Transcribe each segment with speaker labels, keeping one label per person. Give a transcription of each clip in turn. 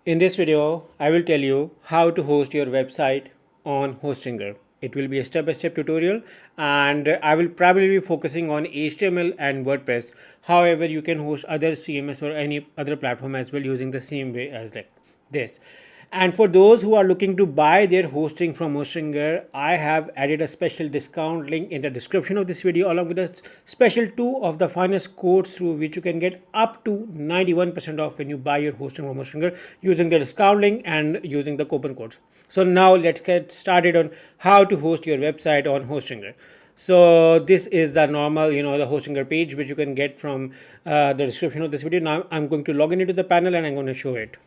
Speaker 1: In this video, I will tell you how to host your website on Hostinger. It will be a step-by-step tutorial and I will probably be focusing on HTML and WordPress. However, you can host other CMS or any other platform as well using the same way as like this. And for those who are looking to buy their hosting from Hostinger, I have added a special discount link in the description of this video along with a special 2 of the finest codes through which you can get up to 91% off when you buy your hosting from Hostinger using the discount link and using the coupon codes. So now let's get started on how to host your website on Hostinger. So this is the normal, the Hostinger page which you can get from the description of this video. Now I'm going to log into the panel and I'm going to show it.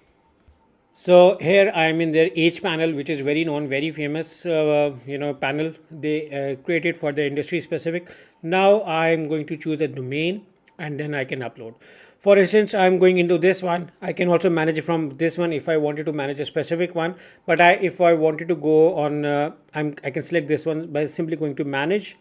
Speaker 1: So here I am in their H panel, which is very known, very famous, panel they created for the industry specific. Now I am going to choose a domain and then I can upload. For instance, I'm going into this one. I can also manage it from this one if I wanted to manage a specific one. But if I wanted to go on, I can select this one by simply going to manage.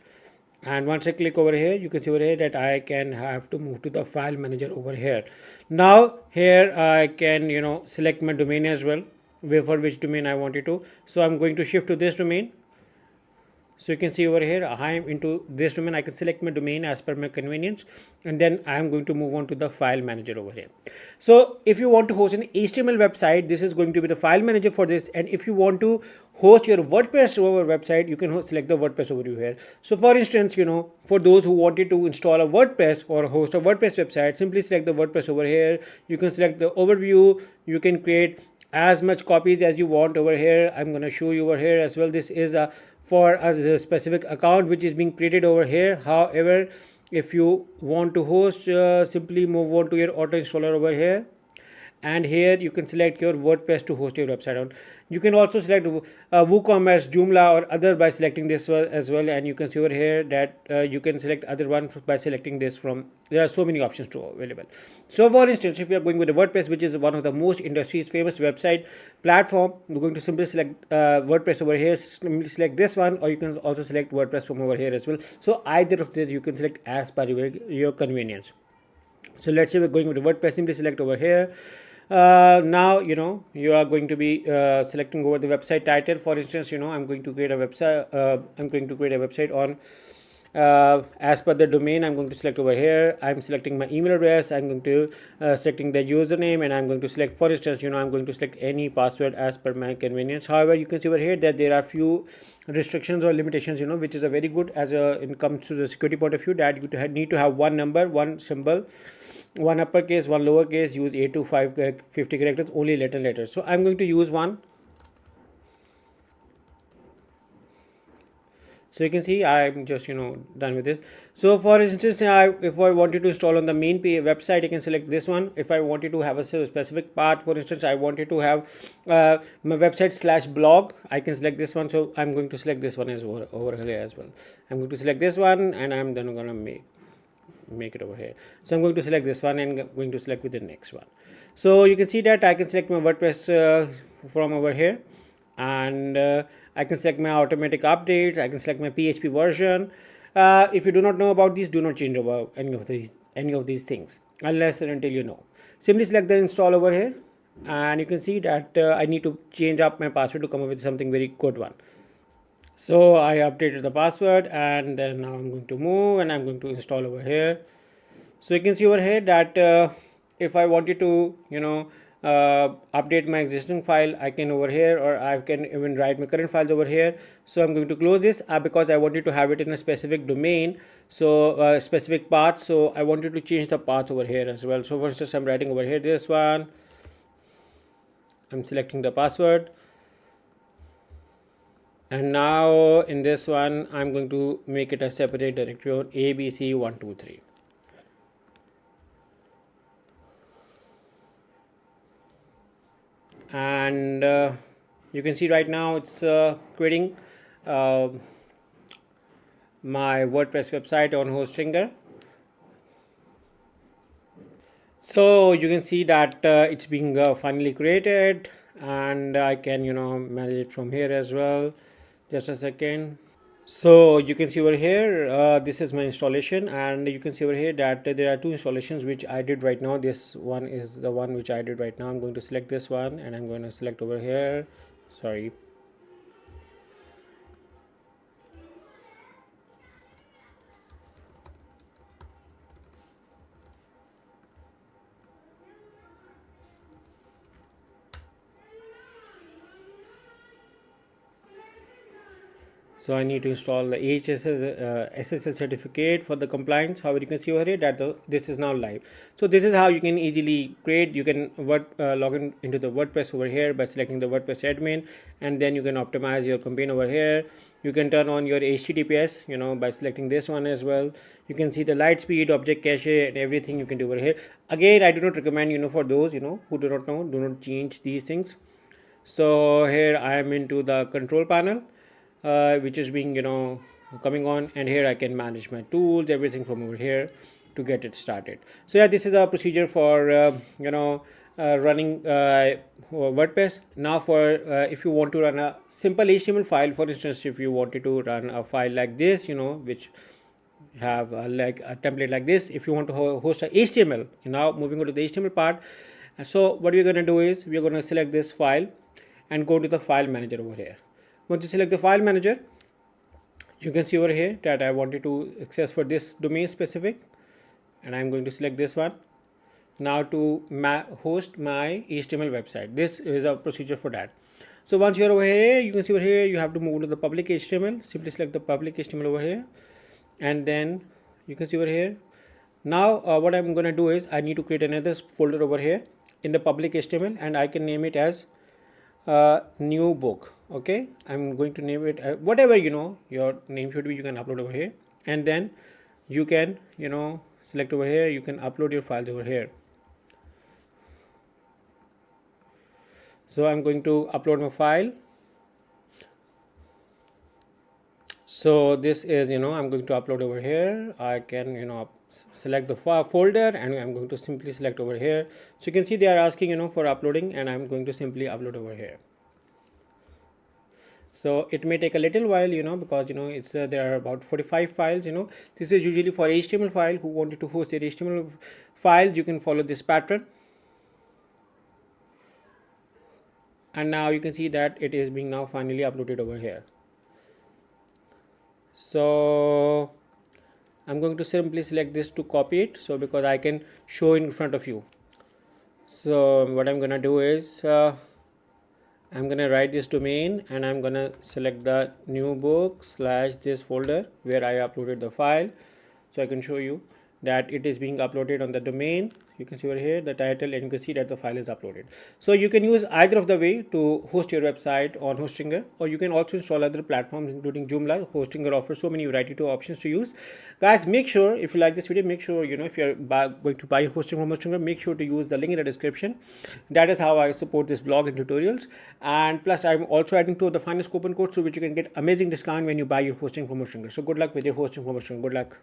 Speaker 1: And once I click over here, you can see over here that I can have to move to the file manager over here. Now here I can select my domain as well, for which domain I wanted to. So I'm going to shift to this domain. So you can see over here I am into this domain. I can select my domain as per my convenience and then I am going to move on to the file manager over here. So if you want to host an HTML website, this is going to be the file manager for this. And if you want to host your WordPress over website, you can select the WordPress over here. So for instance, for those who wanted to install a WordPress or host a WordPress website, simply select the WordPress over here. You can select the overview. You can create as much copies as you want over here. I'm going to show you over here as well. This is for a specific account which is being created over here. However, if you want to host, simply move on to your auto installer over here. And here you can select your WordPress to host your website on. You can also select WooCommerce, Joomla or other by selecting this one as well. And you can see over here that you can select other one by selecting this from. There are so many options to available. So for instance, if you are going with the WordPress, which is one of the most industry's famous website platform, you're going to simply select WordPress over here. Simply select this one, or you can also select WordPress from over here as well. So either of these you can select as per your convenience. So let's say we're going with the WordPress. Simply select over here. Now you are going to be selecting over the website title. For instance, I'm going to create a website on as per the domain. I'm going to select over here. I'm selecting my email address. I'm going to selecting the username, and I'm going to select, for instance, I'm going to select any password as per my convenience. However, you can see over here that there are few restrictions or limitations, which is a very good as it comes to the security point of view, that you need to have one number, one symbol, one uppercase, one lowercase, use 8 to 50 characters, only letters. So I'm going to use one. So you can see I'm just done with this. So for instance, if I wanted to install on the main website, I can select this one. If I wanted to have a specific path, for instance, I wanted to have my website /blog, I can select this one. So I'm going to select this one as over here as well. I'm going to select this one and I'm then going to make it over here. So I'm going to select this one and going to select with the next one. So you can see that I can select my WordPress from over here, and I can select my automatic updates. I can select my PHP version. If you do not know about these, do not change about any of these things unless and until you know. Simply select the install over here, and you can see that I need to change up my password to come up with something very good one. So I updated the password, and then now I'm going to move and I'm going to install over here. So you can see over here that if I wanted to update my existing file, I can over here, or I can even write my current files over here. So I'm going to close this because I wanted to have it in a specific domain, so specific path. So I wanted to change the path over here as well. So for instance, I'm writing over here this one. I'm selecting the password. And now in this one, I'm going to make it a separate directory on ABC123. And you can see right now it's creating my WordPress website on Hostinger. So you can see that it's being finally created, and I can manage it from here as well. Just a second. So you can see over here, this is my installation, and you can see over here that there are two installations which I did right now. This one is the one which I did right now. I'm going to select this one, and I'm going to select over here. Sorry. So I need to install the SSL certificate for the compliance. However, you can see over here that this is now live. So this is how you can easily create. You can log in into the WordPress over here by selecting the WordPress admin, and then you can optimize your campaign over here. You can turn on your HTTPS, by selecting this one as well. You can see the light speed, object cache, and everything you can do over here. Again, I do not recommend, for those, who do not know, do not change these things. So here I am into the control panel, which is being coming on, and here I can manage my tools, everything from over here to get it started. So yeah, this is a procedure for running WordPress. Now for if you want to run a simple HTML file, for instance, if you wanted to run a file like this, which have like a template like this, if you want to host a HTML, now moving on to the HTML part. So what we're going to do is we're going to select this file and go to the file manager over here. Once you select the file manager, you can see over here that I wanted to access for this domain specific, and I'm going to select this one now to host my HTML website. This is a procedure for that. So once you're over here, you can see over here you have to move to the public HTML. Simply select the public HTML over here, and then you can see over here. Now what I'm going to do is I need to create another folder over here in the public HTML, and I can name it as new book. Okay, I'm going to name it whatever your name should be. You can upload over here, and then you can select over here. You can upload your files over here. So I'm going to upload my file. So this is I'm going to upload over here. I can select the folder, and I'm going to simply select over here. So you can see they are asking for uploading, and I'm going to simply upload over here. So it may take a little while because it's there are about 45 files. This is usually for HTML file who wanted to host their HTML files. You can follow this pattern, and now you can see that it is being now finally uploaded over here. So I'm going to simply select this to copy it, so because I can show in front of you. So what I'm gonna do is I'm gonna write this domain, and I'm gonna select the new book / this folder where I uploaded the file, so I can show you that it is being uploaded on the domain. You can see over here the title, and you can see that the file is uploaded. So you can use either of the way to host your website on Hostinger, or you can also install other platforms including Joomla. Hostinger offers so many variety of options to use. Guys, make sure if you like this video, make sure if you're going to buy hosting from Hostinger, make sure to use the link in the description. That is how I support this blog and tutorials. And plus I'm also adding to the finest coupon code, so which you can get amazing discount when you buy your hosting from Hostinger. So good luck with your hosting from Hostinger. Good luck.